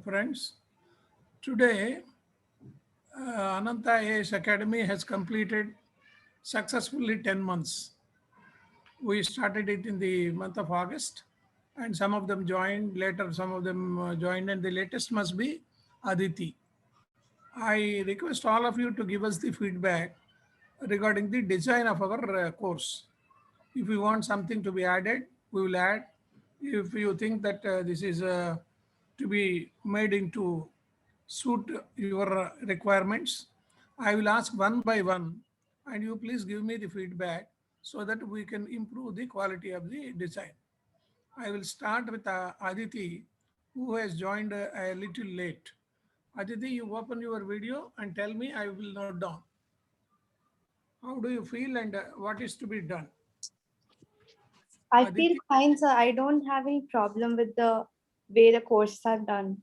Friends. Today, Ananta IAS Academy has completed successfully 10 months. We started it in the month of August, and some of them joined later, some of them joined, and the latest must be Aditi. I request all of you to give us the feedback regarding the design of our course. If you want something to be added, we will add. If you think that this is to be made into suit your requirements, I will ask one by one, and you please give me the feedback so that we can improve the quality of the design. I will start with Aditi, who has joined a little late. Aditi, you open your video and tell me, I will note down. How do you feel and what is to be done? I feel Aditi? fine, sir. I don't have any problem with the way the courses are done.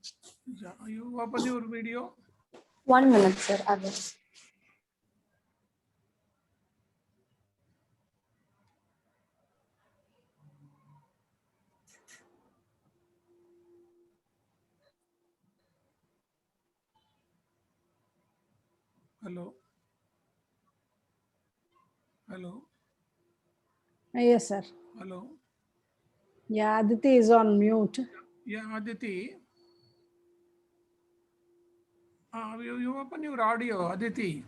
Yeah, you open your video. 1 minute, sir. I will. Hello. Hello. Yes, sir. Hello. Yeah, Aditi is on mute. Yeah, Aditi. You open your audio, Aditi.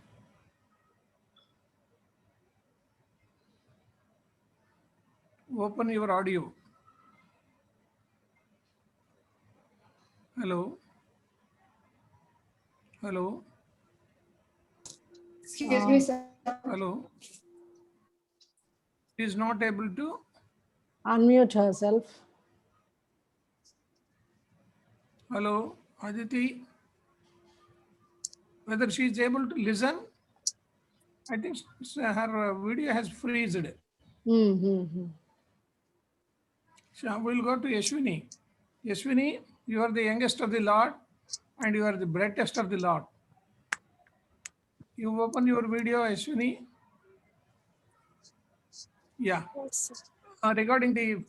Open your audio. Hello. Hello. Excuse me, sir. Hello. She is not able to. Unmute herself. Hello, Aditi. Whether she is able to listen, I think her video has freezed. Mm-hmm. So we'll go to Yashwini. Yashwini, you are the youngest of the lot and you are the brightest of the lot. You open your video, Yashwini. Yeah. Yes, Regarding the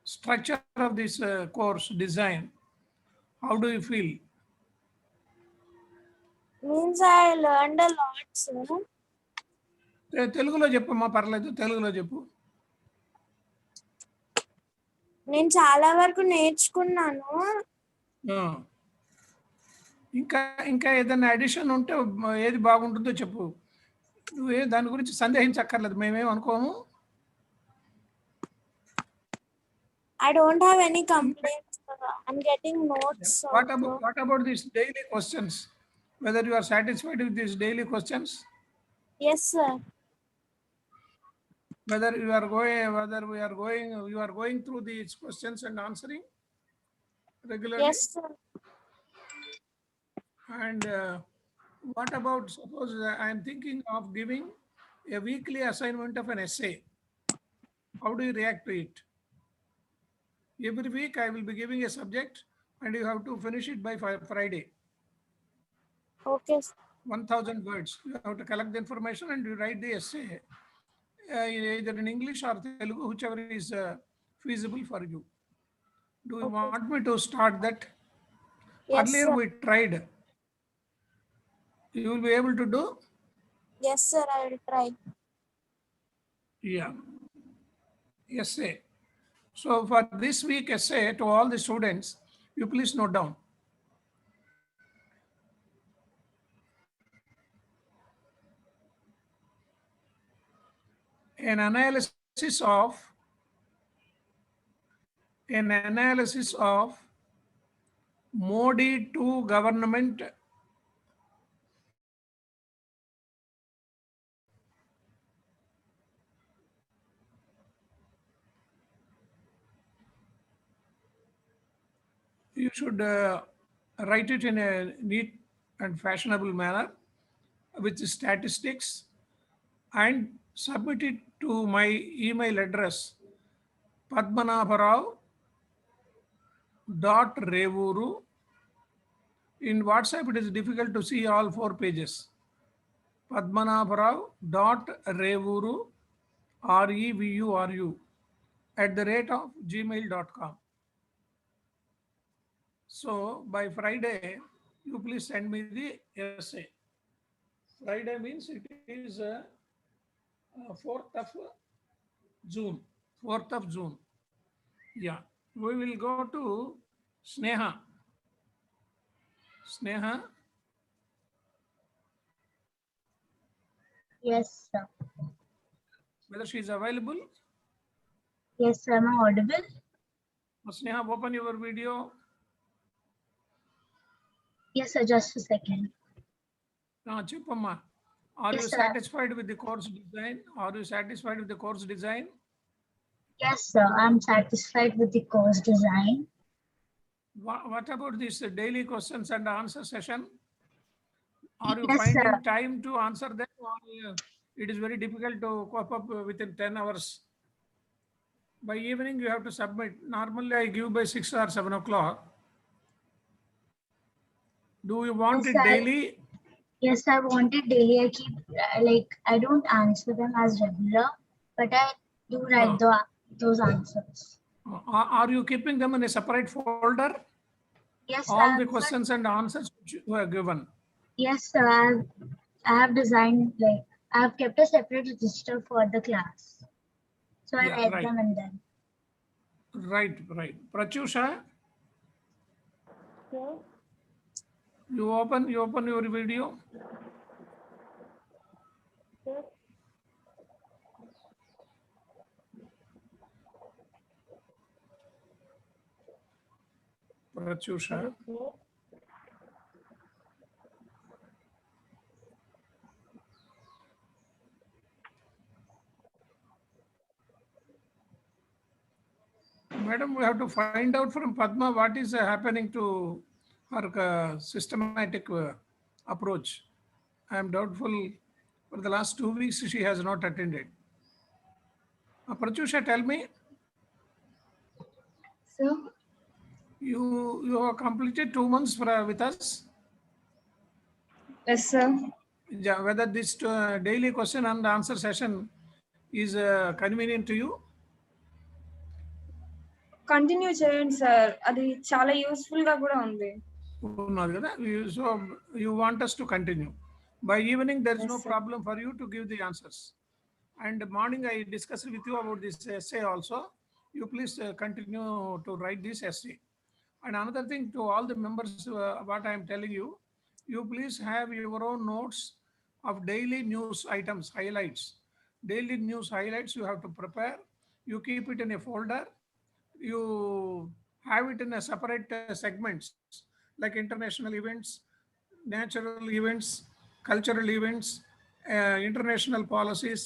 structure of this course design, how do you feel? means I learned a lot, sir. తెలుగులో చెప్పమ్మా పర్లేదు తెలుగులో చెప్పు. నేను చాలా వరకు నేర్చుకున్నాను. ఇంకా ఇంకా ఏదైనా అడిషన్ ఉంటే ఏది బాగుంటుందో చెప్పు. నువ్వే దాని గురించి సందేహించక్కర్లేదు, మేమేం అనుకోము. I don't have any complaints. I'm getting notes. What about these daily questions? Whether you are satisfied with these daily questions? Yes, sir. Whether you are going through these questions and answering regularly? Yes, sir. And what about, suppose I am thinking of giving a weekly assignment of an essay. How do you react to it? Every week I will be giving a subject and you have to finish it by Friday. Okay, sir. 1000 words. You have to collect the information and you write the essay, either in English or Telugu, whichever is feasible for you. Do you want me to start that? Yes, Earlier sir. we tried. You will be able to do? Yes, sir. I will try. Yeah. Essay. So for this week essay, to all the students, you please note down. An analysis of Modi to government you should write it in a neat and fashionable manner with statistics and submit it to my email address padmanabharao.revuru. In WhatsApp it is difficult to see all 4 pages. padmanabharao.revuru REVURU @gmail.com. So by Friday, you please send me the essay. Friday means it is 4th of June. 4th of June. Yeah. We will go to Sneha. Sneha, Yes, sir. whether she is available. Yes, sir. Am I audible? Sneha, open your video. Yes, sir. Just a second. Chupamma, are Yes, you sir. satisfied with the course design? Are you satisfied with the course design? Yes, sir. I'm satisfied with the course design. What about this daily questions and answer session? Are you Yes, finding sir. time to answer them, or it is very difficult to cope up within 10 hours? By evening, you have to submit. Normally, I give by 6 or 7 o'clock. Do you want Yes, it sir. daily? Yes, I want it daily. I keep I don't answer them as regular, but I do write those answers. Are you keeping them in a separate folder? Yes, All the questions and answers which you have given. Yes, sir. I have designed I have kept a separate register for the class, so I Yeah, write right. them in them. Right. Pratyusha, Sir, you open your video. sir, Pratyusha. sir. Madam, we have to find out from Padma what is happening to her systematic approach. I am doubtful. For the last 2 weeks, she has not attended. Pratyusha, tell me, So, you have completed 2 months with us. Yes, sir. Yeah, whether this daily question and answer session is convenient to you? Continue చేయండి sir అది చాలా useful గా కూడా ఉంది ఉన్నది కదా. So you want us to continue. By evening, there is Yes, no sir. problem for you to give the answers. And morning, I discussed with you about this essay also. You please continue to write this essay. And another thing to all the members, what I am telling you, you please have your own notes of daily news items, highlights. Daily news highlights you have to prepare. You keep it in a folder. You have it in a separate segments like international events, natural events, cultural events, international policies.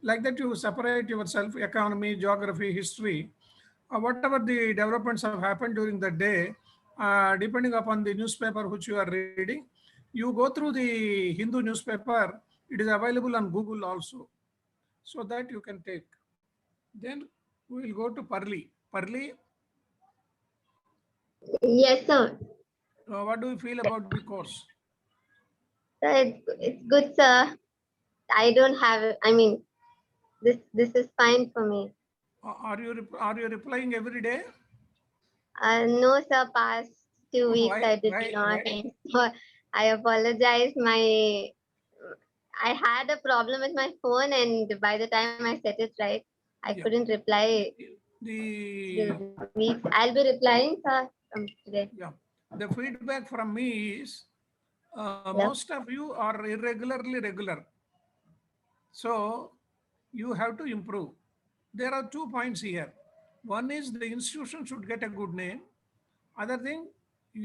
Like that, you separate yourself: economy, geography, history, whatever the developments have happened during the day, depending upon the newspaper which you are reading. You go through the Hindu newspaper. It is available on Google also, so that you can take. Then we will go to Parli. Parli, Yes, sir. what do you feel about the course? Sir, it's good, sir. I don't have. I mean, this is fine for me. Are you replying every day? No, sir. Past 2 weeks Why? I did not. So I apologize. I had a problem with my phone, and by the time I set it right, I Yeah. couldn't reply. The The weeks I'll be replying, sir, from today. yeah, the feedback from me is Yeah. most of you are irregularly regular. So you have to improve. There are 2 points here. One is the institution should get a good name. Other thing,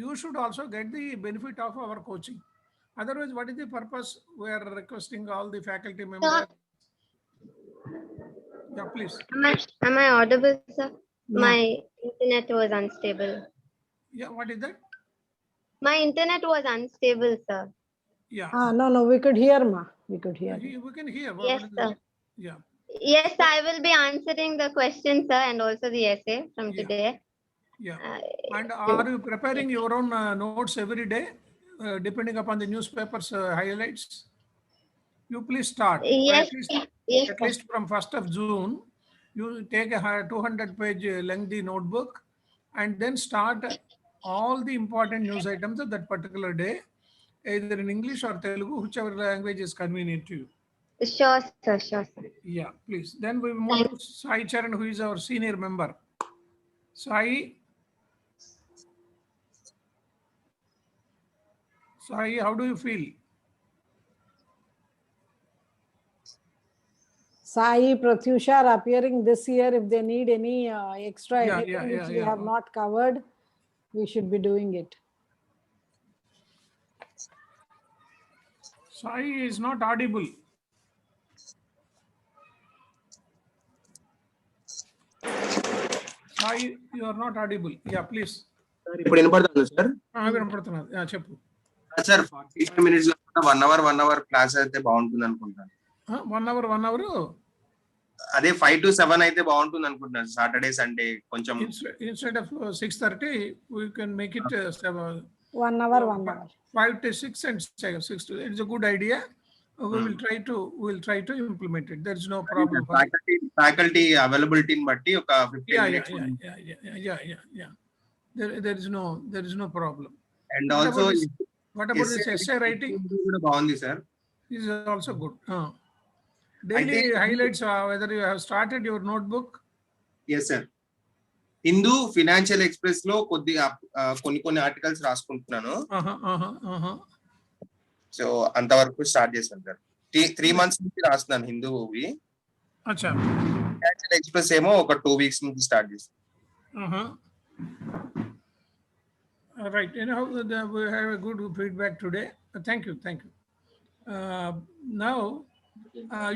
you should also get the benefit of our coaching. Otherwise, what is the purpose? We are requesting all the faculty members. Yeah, please. Am I audible, sir? Yeah. My internet was unstable. Yeah, what is that? My internet was unstable, sir. Yeah, No, we could hear, ma. We could hear. we can hear. Yes, What is sir. that? Yeah, Yes, I will be answering the questions, sir, and also the essay from Yeah. today. yeah. Uh, And are you preparing your own notes every day, depending upon the newspapers highlights? You please start. Yes, yes, At sir. least from 1st of June, you take a 200-page lengthy notebook and then start all the important news items of that particular day, either in English or Telugu, whichever language is convenient to you. Sure, sir. Sure, sir. Yeah, please. Then we move to Sai Charan, who is our senior member. Sai, how do you feel? Sai, Pratyusha are appearing this year. If they need any extra Yeah, editing yeah, which yeah, we yeah. have not covered, we should be doing it. Sai is not audible. Sai, you are not audible. Yeah, please. Sir ఇప్పుడు వినపడుతుంది sir. వినపడుతున్నది. చెప్పు. Sir 45 minutes 1 hour class అయితే బాగుంటుంది అనుకుంటాను. 1 hour. అదే 5 to 7 అయితే బాగుంటుంది అనుకుంటున్నాను. సాటర్డే సండే కొంచెం Instead of 6:30, we can make it 1 hour, 1 hour. 5 to 6 and 6 to. It's a good idea. We will try to implement it. There is no problem. Faculty అవైలబిలిటీని బట్టి ఒక 15 minutes. Yeah. There is no problem. And also What about this essay writing? కూడా బాగుంది sir. This is also good. Daily highlights, whether you have started your notebook. Yes sir. Hindu financial express లో కొన్ని articles రాసుకుంటున్నాను. So అంతవరకు start చేశాను sir. 3 months నుంచి రాస్తున్నాను హిందూవి. అచ్చా. ఫినాన్షియల్ ఎక్స్ప్రెస్ ఏమో ఒక 2 weeks నుంచి స్టార్ట్ చేశాను. Right. Anyhow, we have a good feedback today. Thank you. Now,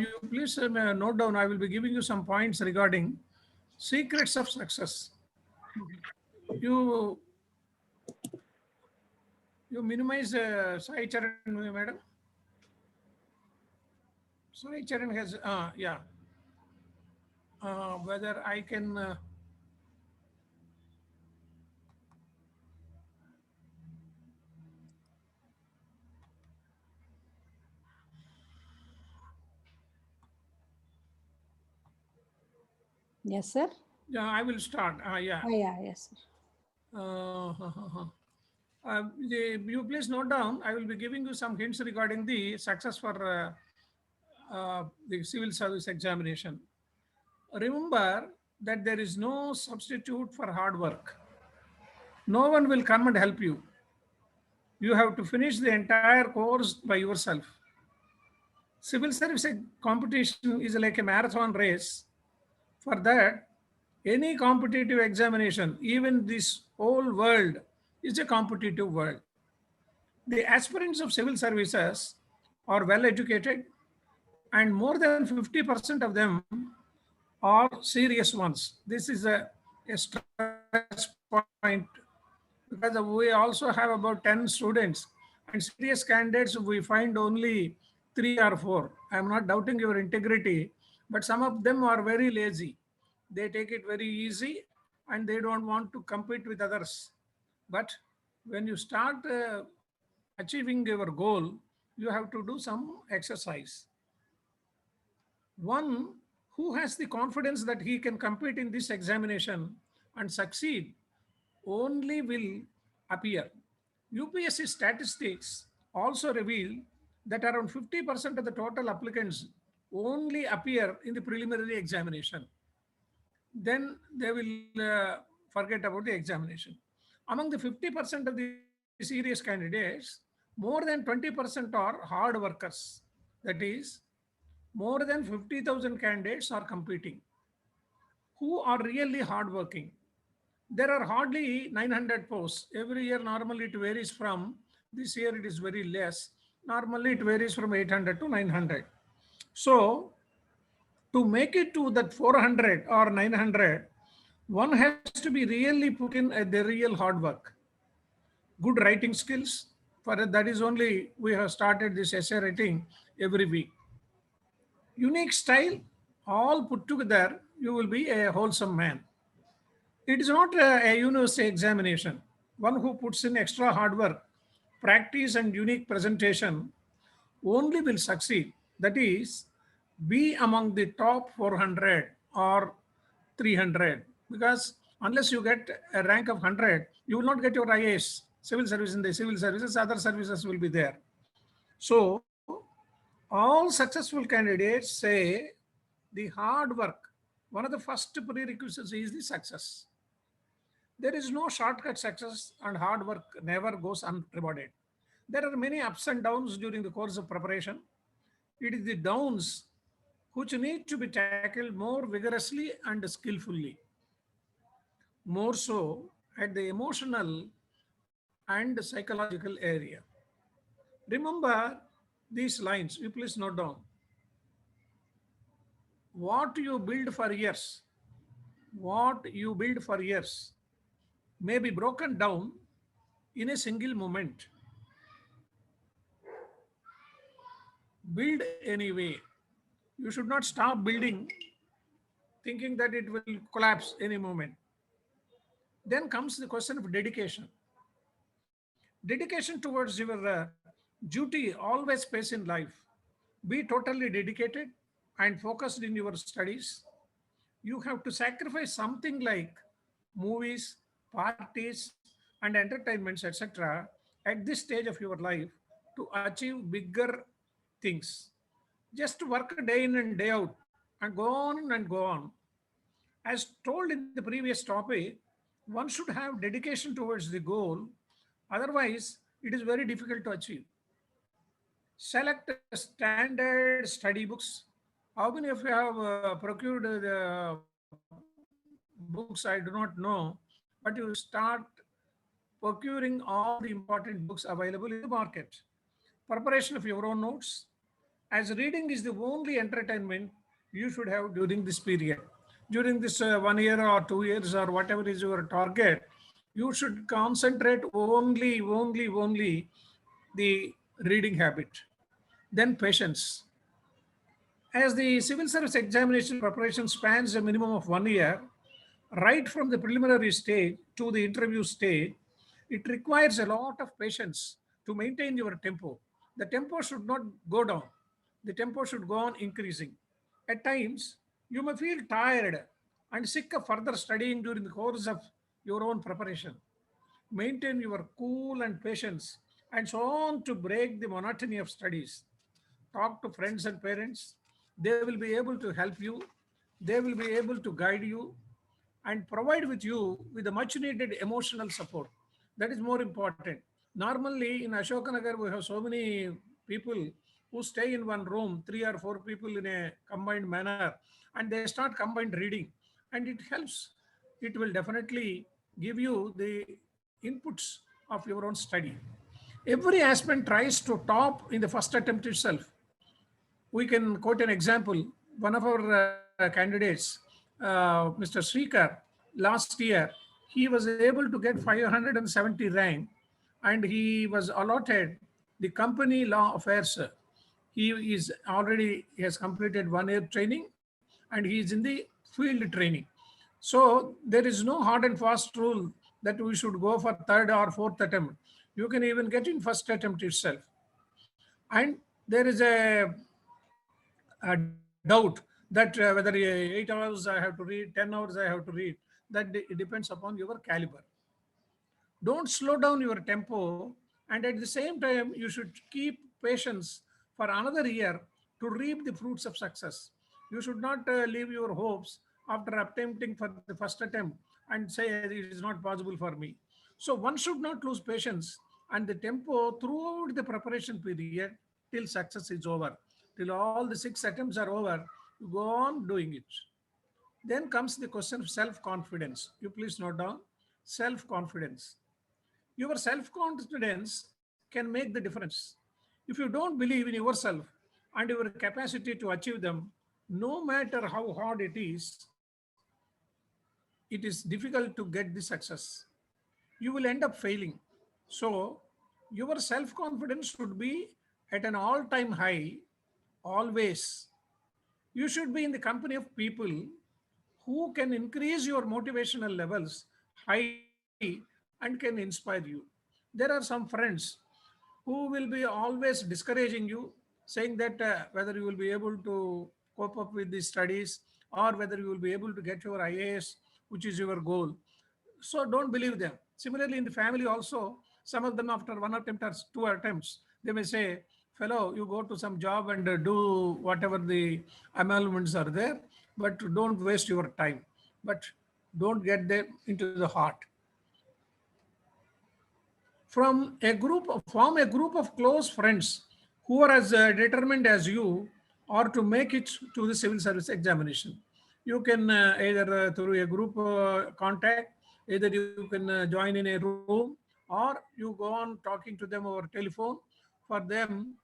you please note down. I will be giving you some points regarding secrets of success. You minimize Sai Charan, madam. Sai Charan has yeah. Whether I can. Yes, sir. Yeah, I will start. Yeah. Yes, sir. You please note down. I will be giving you some hints regarding the success for the civil service examination. Remember that there is no substitute for hard work. No one will come and help you. You have to finish the entire course by yourself. Civil service competition is like a marathon race. For that, any competitive examination, even this whole world is a competitive world. The aspirants of civil services are well educated, and more than 50% of them are serious ones. This is a stress point, because we also have about 10 students, and serious candidates we find only 3 or 4. I'm not doubting your integrity, but some of them are very lazy. They take it very easy and they don't want to compete with others. But when you start achieving your goal, you have to do some exercise. One who has the confidence that he can compete in this examination and succeed only will appear. UPSC statistics also reveal that around 50% of the total applicants only appear in the preliminary examination. Then they will forget about the examination. Among the 50% of the serious candidates, more than 20% are hard workers. That is, more than 50,000 candidates are competing who are really hardworking. There are hardly 900 posts. Every year, normally it varies from, this year it is very less. Normally it varies from 800 to 900. So to make it to that 400 or 900, one has to be really put in the real hard work. Good writing skills. For that is only we have started this essay writing every week. Unique style, all put together, you will be a wholesome man. It is not a university examination. One who puts in extra hard work, practice and unique presentation only will succeed. That is, be among the top 400 or 300, because Unless you get a rank of 100, you will not get your IAS. Civil service, in the civil services, other services will be there. So all successful candidates say the hard work, one of the first prerequisites is the success. There is no shortcut success, and hard work never goes unrewarded. There are many ups and downs during the course of preparation. It is the downs which need to be tackled more vigorously and skillfully, more so at the emotional and psychological area. Remember these lines, you please note down. What you build for years, what you build for years may be broken down in a single moment. Build anyway. You should not stop building thinking that it will collapse any moment. Then comes the question of dedication. Dedication towards your duty always pays in life. Be totally dedicated and focused in your studies. You have to sacrifice something like movies, parties, and entertainments, etc., at this stage of your life to achieve bigger things. Just work day in and day out and go on and go on. As told in the previous topic, one should have dedication towards the goal. Otherwise, it is very difficult to achieve. Select standard study books. How many of you have procured the books? I do not know, but you start procuring all the important books available in the market. Preparation of your own notes. As reading is the only entertainment you should have during this period. During this 1 year or 2 years or whatever is your target, you should concentrate only the reading habit. Then patience. As the civil service examination preparation spans a minimum of 1 year, right from the preliminary stage to the interview stage, it requires a lot of patience to maintain your tempo. The tempo should not go down. The tempo should go on increasing. At times, you may feel tired and sick of further studying during the course of your own preparation. Maintain your cool and patience and so on to break the monotony of studies. Talk to friends and parents. They will be able to help you. They will be able to guide you and provide with you with the much needed emotional support. That is more important. Normally in Ashokanagar, we have so many people who stay in one room, 3 or 4 people in a combined manner, and they start combined reading. And it helps. It will definitely give you the inputs of your own study. Every aspirant tries to top in the first attempt itself. We can quote an example. One of our candidates, Mr. Srikar, last year, he was able to get 570 rank and he was allotted the company law affairs. He has completed 1 year training and he is in the field training. So there is no hard and fast rule that we should go for third or fourth attempt. You can even get in first attempt itself. And there is a doubt that whether 8 hours I have to read, 10 hours I have to read, that it depends upon your caliber. Don't slow down your tempo, and at the same time, you should keep patience for another year to reap the fruits of success. You should not leave your hopes after attempting for the first attempt and say it is not possible for me. So one should not lose patience and the tempo throughout the preparation period till success is over. Till all the 6 attempts are over, you go on doing it. Then comes the question of self-confidence. You please note down self-confidence. Your self-confidence can make the difference. If you don't believe in yourself and your capacity to achieve them, no matter how hard it is difficult to get the success. You will end up failing. So your self-confidence should be at an all-time high, always. You should be in the company of people who can increase your motivational levels high and can inspire you. There are some friends who will be always discouraging you, saying that whether you will be able to cope up with the studies or whether you will be able to get your IAS, which is your goal. So don't believe them. Similarly, in the family also, some of them after one attempt or two attempts, they may say, fellow, you go to some job and do whatever the emoluments are there, but don't waste your time. But don't get them into the heart. Form a group of close friends who are as determined as you or to make it to the civil service examination. You can either through a group contact, either you can join in a room, or you go on talking to them over telephone. For them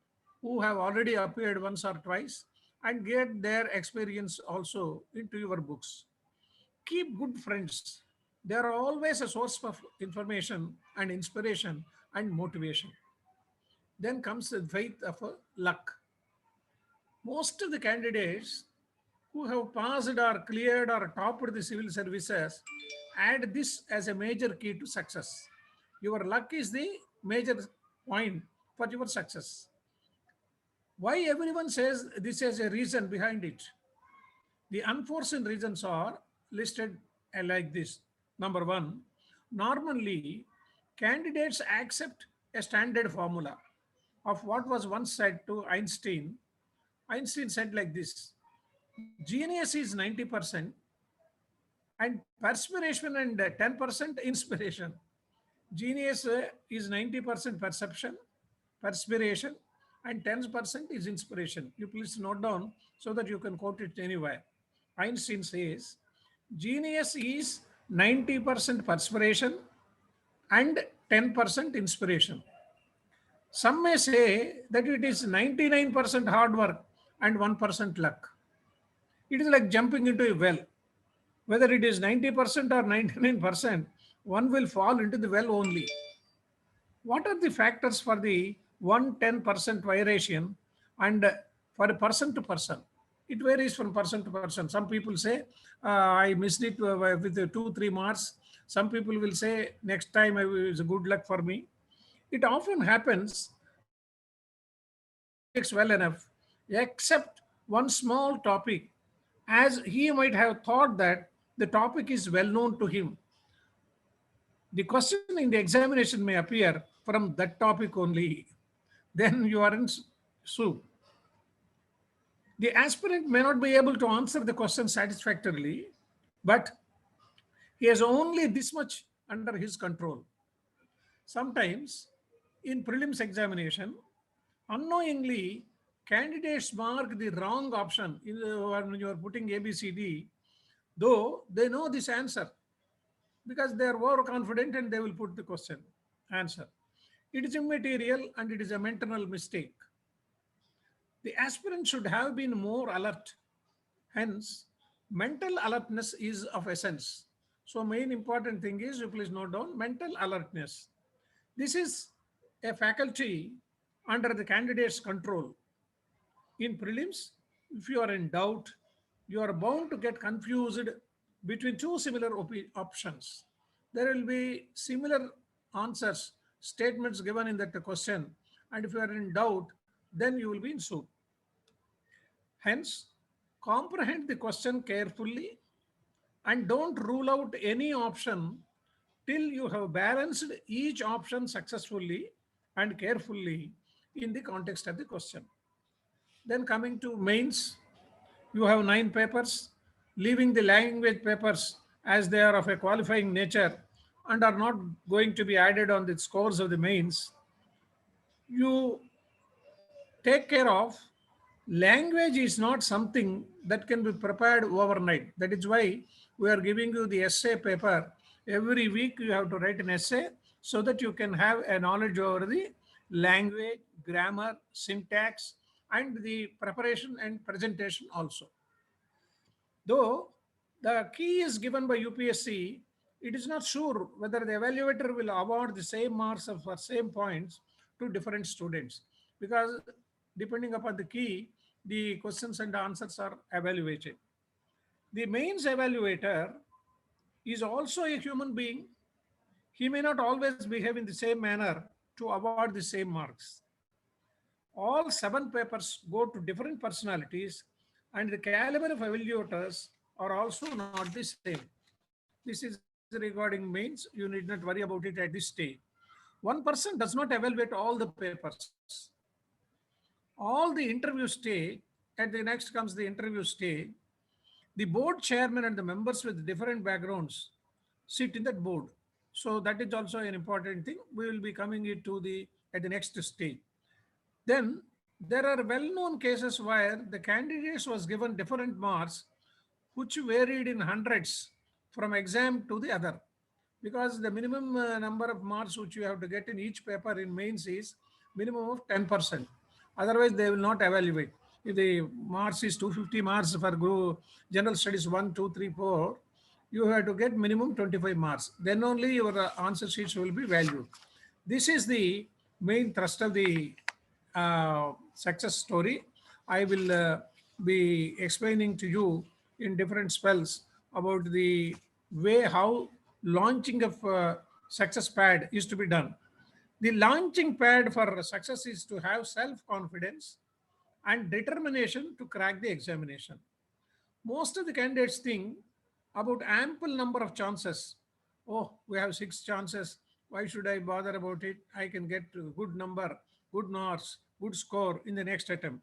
who have already appeared once or twice, and get their experience also into your books. Keep good friends. They are always a source of information and inspiration and motivation. Then comes the faith of luck. Most of the candidates who have passed or cleared or topped the civil services add this as a major key to success. Your luck is the major point for your success. Why everyone says this as a reason behind it? The unforeseen reasons are listed like this. Number one, normally candidates accept a standard formula of what was once said to Einstein. Einstein said like this: genius is 90% and perspiration and 10% inspiration. Genius is 90% perception, perspiration, and 10% is inspiration. You please note down so that you can quote it anywhere. Einstein says, genius is 90% perspiration and 10% inspiration. Some may say that it is 99% hard work and 1% luck. It is like jumping into a well. Whether it is 90% or 99%, one will fall into the well only. What are the factors for the 1-10% variation and for a person to person? It varies from person to person. Some people say, I missed it with 2-3 marks. Some people will say, next time it is a good luck for me. It often happens well enough, except one small topic, as he might have thought that the topic is well known to him. The question in the examination may appear from that topic only. Then you are in soup. The aspirant may not be able to answer the question satisfactorily, but he has only this much under his control. Sometimes in prelims examination, unknowingly, candidates mark the wrong option when you are putting ABCD, though they know this answer, because they are overconfident and they will put the question answer. It is immaterial and it is a mental mistake. The aspirant should have been more alert. Hence, mental alertness is of essence. So main important thing is, you please note down, mental alertness. This is a faculty under the candidate's control. In prelims, if you are in doubt, you are bound to get confused between two similar options. There will be similar answers, statements given in that question, and if you are in doubt, then you will be in soup. Hence, comprehend the question carefully and don't rule out any option till you have balanced each option successfully and carefully in the context of the question. Then coming to mains, you have 9 papers, leaving the language papers as they are of a qualifying nature and are not going to be added on the scores of the mains. You take care of language is not something that can be prepared overnight. That is why we are giving you the essay paper. Every week you have to write an essay so that you can have a knowledge over the language, grammar, syntax, and the preparation and presentation also. Though the key is given by UPSC, it is not sure whether the evaluator will award the same marks for same points to different students, because depending upon the key, the questions and answers are evaluated. The mains evaluator is also a human being. He may not always behave in the same manner to award the same marks. All 7 papers go to different personalities, and the caliber of evaluators are also not the same. This is regarding mains, you need not worry about it at this stage. One person does not evaluate all the papers. All the interview stage, at the next comes the interview stage. The board chairman and the members with different backgrounds sit in that board. So that is also an important thing. We will be coming it to the at the next stage. Then there are well-known cases where the candidates was given different marks, which varied in hundreds from exam to the other, because the minimum number of marks which you have to get in each paper in mains is minimum of 10%. Otherwise, they will not evaluate. If the marks is 250 marks for group general studies 1, 2, 3, 4, you have to get minimum 25 marks. Then only your answer sheets will be valued. This is the main thrust of the success story. I will be explaining to you in different spells about the way how launching of success pad is to be done. The launching pad for success is to have self-confidence and determination to crack the examination. Most of the candidates think about ample number of chances. Oh, we have 6 chances. Why should I bother about it? I can get a good number, good marks, good score in the next attempt.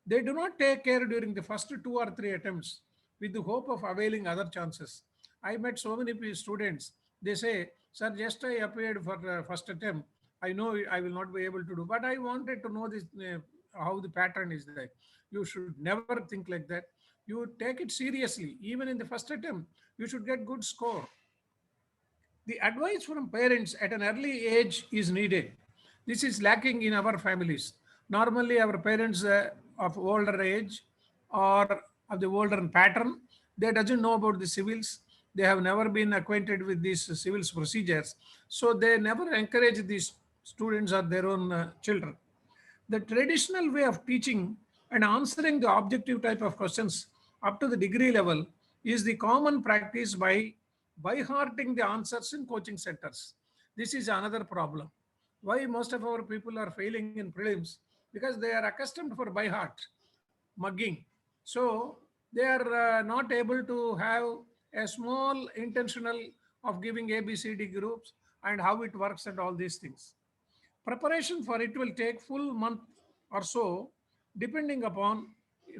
They do not take care during the first 2 or 3 attempts with the hope of availing other chances. I met so many students. They say, sir, just I appeared for the first attempt. I know I will not be able to do, but I wanted to know this, how the pattern is there. You should never think like that. You take it seriously. Even in the first attempt, you should get good score. The advice from parents at an early age is needed. This is lacking in our families. Normally, our parents of older age or of the older pattern, they doesn't know about the civils. They have never been acquainted with these civils procedures. So they never encourage these students or their own children. The traditional way of teaching and answering the objective type of questions up to the degree level is the common practice by hearting the answers in coaching centers. This is another problem. Why most of our people are failing in prelims? Because they are accustomed for by heart, mugging. So they are not able to have a small intentional of giving ABCD groups and how it works and all these things. Preparation for it will take full month or so, depending upon,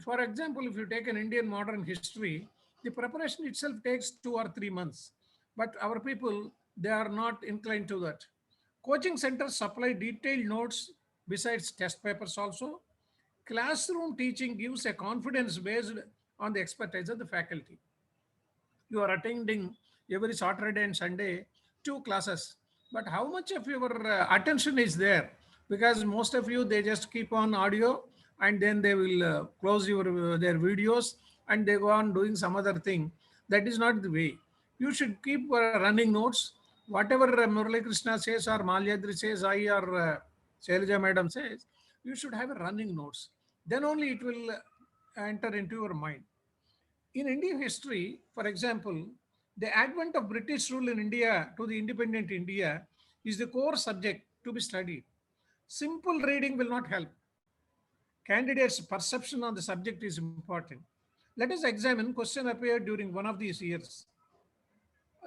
for example, if you take an Indian modern history, the preparation itself takes 2 or 3 months. But our people, they are not inclined to that. Coaching centers supply detailed notes besides test papers also. Classroom teaching gives a confidence based on the expertise of the faculty. You are attending every Saturday and Sunday 2 classes, but how much of your attention is there? Because most of you, they just keep on audio and then they will close their videos and they go on doing some other thing. That is not the way. You should keep running notes. Whatever Murali Krishna says or Malyadri says, I or Shailaja madam says, you should have a running notes. Then only it will enter into your mind. In Indian history, for example, the advent of British rule in India to the independent India is the core subject to be studied. Simple reading will not help. Candidates' perception on the subject is important. Let us examine question appeared during one of these years.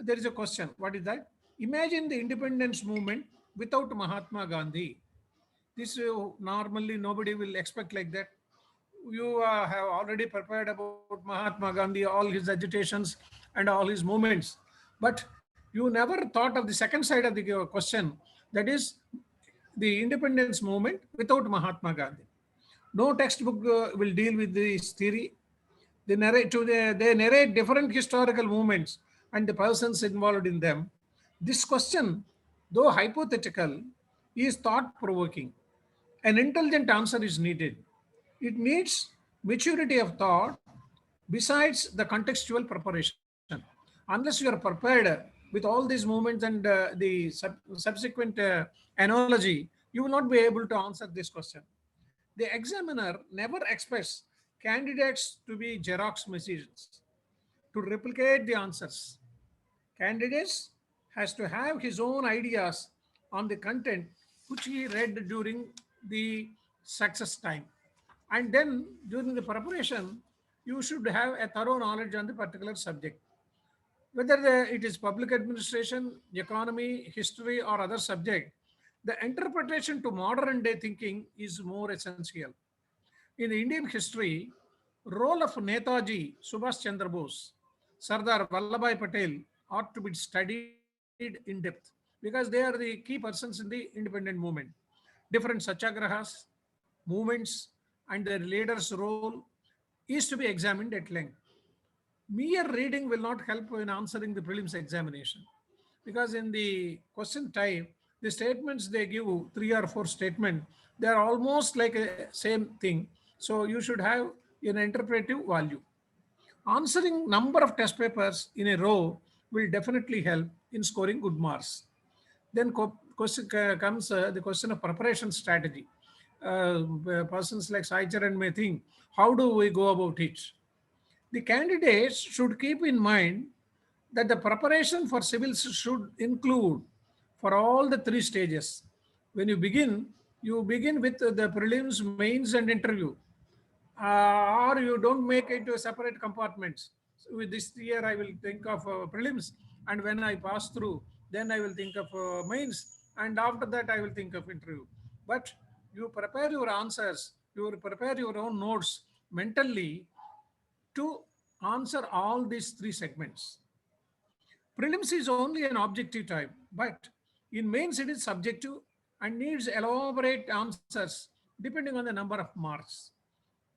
There is a question. What is that? Imagine the independence movement without Mahatma Gandhi. This normally nobody will expect like that. You have already prepared about Mahatma Gandhi, all his agitations and all his movements. But you never thought of the second side of the question, that is the independence movement without Mahatma Gandhi. No textbook will deal with this theory. They narrate different historical movements and the persons involved in them. This question, though hypothetical, is thought-provoking. An intelligent answer is needed. It needs maturity of thought besides the contextual preparation. Unless you are prepared with all these movements and the subsequent analogy, you will not be able to answer this question. The examiner never expects candidates to be Xerox machines to replicate the answers. Candidates has to have his own ideas on the content which he read during the success time. And then during the preparation, you should have a thorough knowledge on the particular subject. Whether it is public administration, economy, history, or other subject, the interpretation to modern day thinking is more essential. In the Indian history, role of Netaji Subhash Chandra Bose, Sardar Vallabhai Patel ought to be studied in depth because they are the key persons in the independent movement. Different satyagrahas, movements, and their leaders' role is to be examined at length. Mere reading will not help in answering the prelims examination because in the question type, the statements they give, 3 or 4 statements, they are almost like a same thing. So you should have an interpretive value. Answering number of test papers in a row will definitely help in scoring good marks. Then question comes the question of preparation strategy. Persons like Sai Charan may think, how do we go about it? The candidates should keep in mind that the preparation for civils should include for all the 3 stages. When you begin with the prelims, mains, and interview, or you don't make it to separate compartments. So with this year, I will think of prelims, and when I pass through, then I will think of mains, and after that, I will think of interview. But you prepare your answers, you will prepare your own notes mentally to answer all these 3 segments. Prelims is only an objective type, but in mains it is subjective and needs elaborate answers depending on the number of marks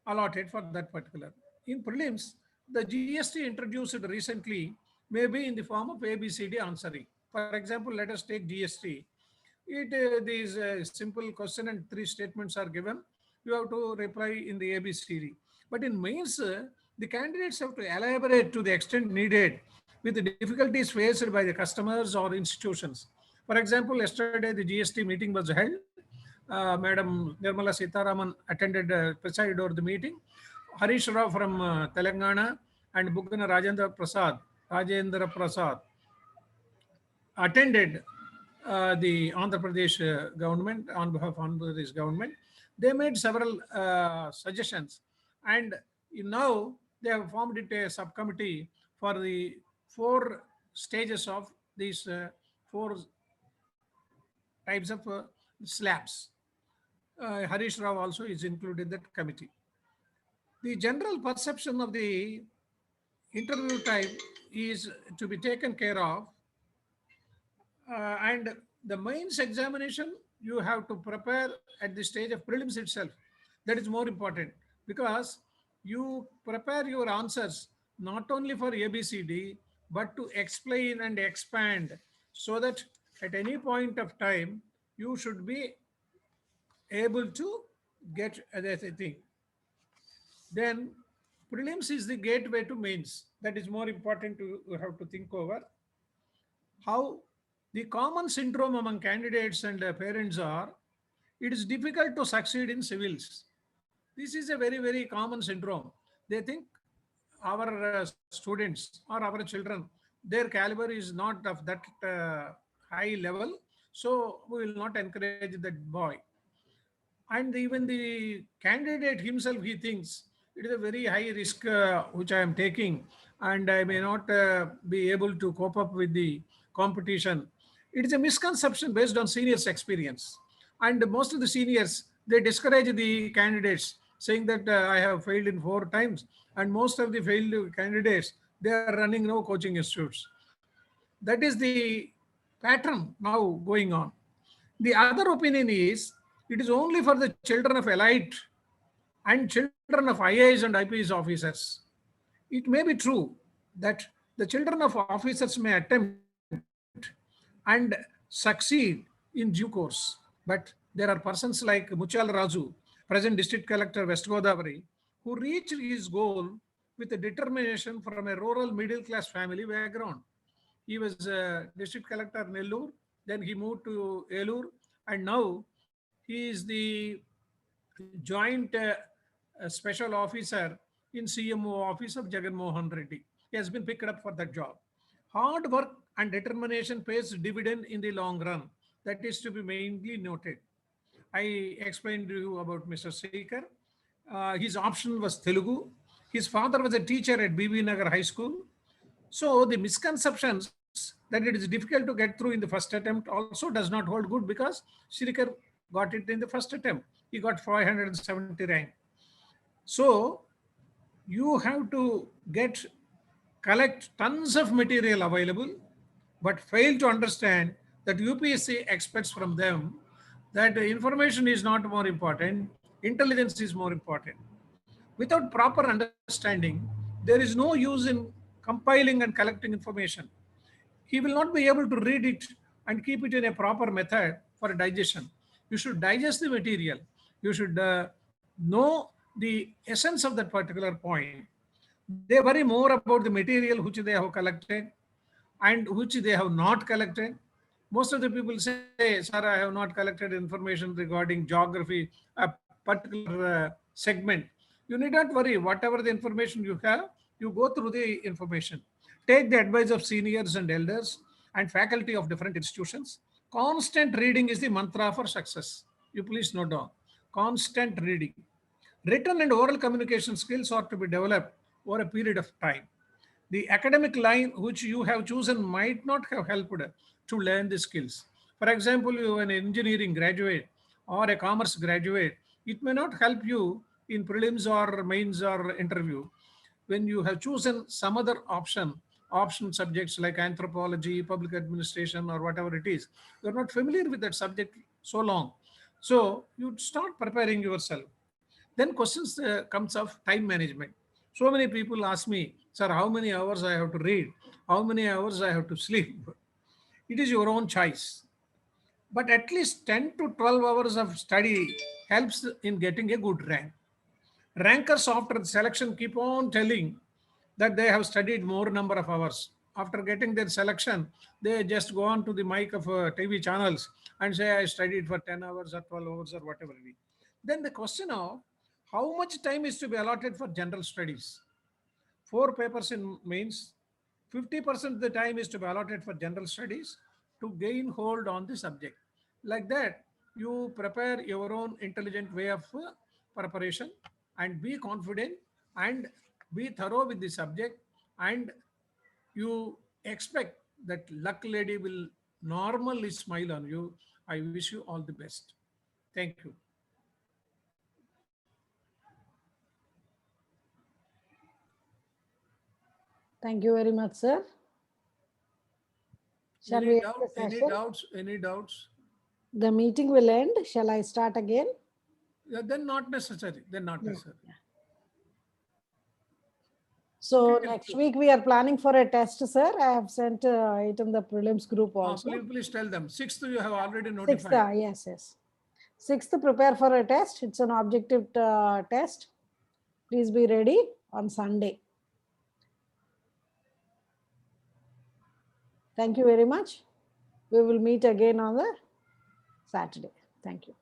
allotted for that particular. In prelims, the GST introduced recently may be in the form of ABCD answering. For example, let us take GST. These simple question and 3 statements are given. You have to reply in the ABCD. But in mains, the candidates have to elaborate to the extent needed with the difficulties faced by the customers or institutions. For example, yesterday the GST meeting was held. Madam Nirmala Sitharaman attended, presided over the meeting. Harish Rao from Telangana and Buggana Rajendra Prasad attended the Andhra Pradesh government on behalf of Andhra Pradesh government. They made several suggestions, and now they have formed it a subcommittee for the 4 stages of these 4 types of slabs. Harish Rao also is included in that committee. The general perception of the interview type is to be taken care of, and the mains examination you have to prepare at the stage of prelims itself. That is more important because you prepare your answers not only for ABCD but to explain and expand so that at any point of time you should be able to get that thing. Then prelims is the gateway to mains. That is more important to have to think over. How the common syndrome among candidates and parents are, it is difficult to succeed in civils. This is a very, very common syndrome. They think our students or our children, their caliber is not of that high level, so we will not encourage that boy. And even the candidate himself, he thinks it is a very high risk which I am taking, and I may not be able to cope up with the competition. It is a misconception based on seniors' experience. And most of the seniors, they discourage the candidates, saying that I have failed in 4 times. And most of the failed candidates, they are running no coaching institutes. That is the pattern now going on. The other opinion is, it is only for the children of elite and children of IAS and IPS officers. It may be true that the children of officers may attempt and succeed in due course. But there are persons like Muchal Raju, present district collector West Godavari, who reached his goal with a determination from a rural middle class family background. He was district collector Nellore, then he moved to Elur, and now he is the joint special officer in CMO office of Jagan Mohan Reddy. He has been picked up for that job. Hard work and determination pays dividend in the long run. That is to be mainly noted. I explained to you about Mr. Sekhar. His option was Telugu. His father was a teacher at BB Nagar High School. So the misconceptions that it is difficult to get through in the first attempt also does not hold good, because Shrikar got it in the first attempt. He got 570 rank. So you have to collect tons of material available, but fail to understand that UPSC expects from them that information is not more important, intelligence is more important. Without proper understanding, there is no use in compiling and collecting information. He will not be able to read it and keep it in a proper method for digestion. You should digest the material. You should know the essence of that particular point. They worry more about the material which they have collected and which they have not collected. Most of the people say, sir, I have not collected information regarding geography, a particular segment. You need not worry. Whatever the information you have, you go through the information. Take the advice of seniors and elders and faculty of different institutions. Constant reading is the mantra for success. You please note down. Constant reading. Written and oral communication skills are to be developed over a period of time. The academic line which you have chosen might not have helped to learn the skills. For example, you are an engineering graduate or a commerce graduate, it may not help you in prelims or mains or interview. When you have chosen some other option subjects like anthropology, public administration, or whatever it is, you're not familiar with that subject so long. So you start preparing yourself. Then questions comes of time management. So many people ask me, sir, how many hours I have to read? How many hours I have to sleep? It is your own choice. But at least 10 to 12 hours of study helps in getting a good rank. Rankers after selection keep on telling that they have studied more number of hours. After getting their selection, they just go on to the mic of TV channels and say, I studied for 10 hours or 12 hours or whatever it is. Then the question of how much time is to be allotted for general studies? 4 papers in mains, 50% of the time is to be allotted for general studies to gain hold on the subject. Like that, you prepare your own intelligent way of preparation and be confident and be thorough with the subject, and you expect that luck lady will normally smile on you. I wish you all the best. Thank you. Thank you very much, sir. Shall we end the Any session? doubts? Any doubts? The meeting will end. Shall I start again? Yeah, then not necessary. Then not necessary. So Okay, next week we are planning for a test, sir. I have sent it in the prelims group also. Please tell them. 6th you have already Sixth, notified. yes. 6th, prepare for a test. It's an objective test. Please be ready on Sunday. Thank you very much. We will meet again on the Saturday. Thank you.